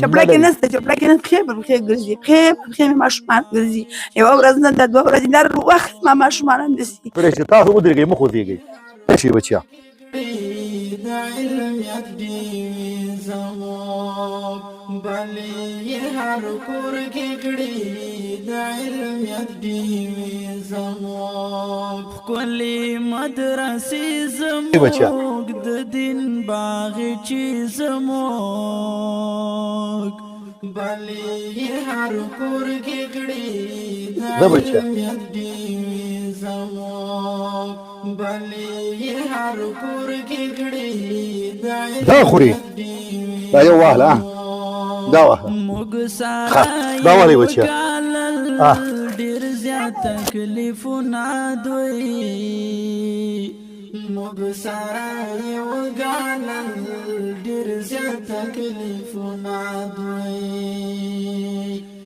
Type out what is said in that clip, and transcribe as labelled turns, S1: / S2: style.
S1: چپړکې نشته، چپړکې نه، پښې پر پښې ګرځي، پښې پر پښې مې ماشومان ګرځي. یوه ورځ نه ده، دوه ورځې نه، هر وخت ما ماشومان همداسې.
S2: چې تاسو ودرېږئ مه خوځېږئ. شي بچیا
S3: د علمیت ډیوې زموږ بلې هر کور کې کړي د علمیت ډیوې زموږ ښکلې مدرسې زموږ د دین باغچې زموږ بلې هر کور کې کړي د علمیت ډیوې زموږ بلې هر کور کې کړي
S2: دا خوري دا یو واهله دا واهله دا والی بچیا
S3: ډېر زیات تکلیفونه دوی موږ سره یې وګالل ډېر زیات تکلیفونه دوی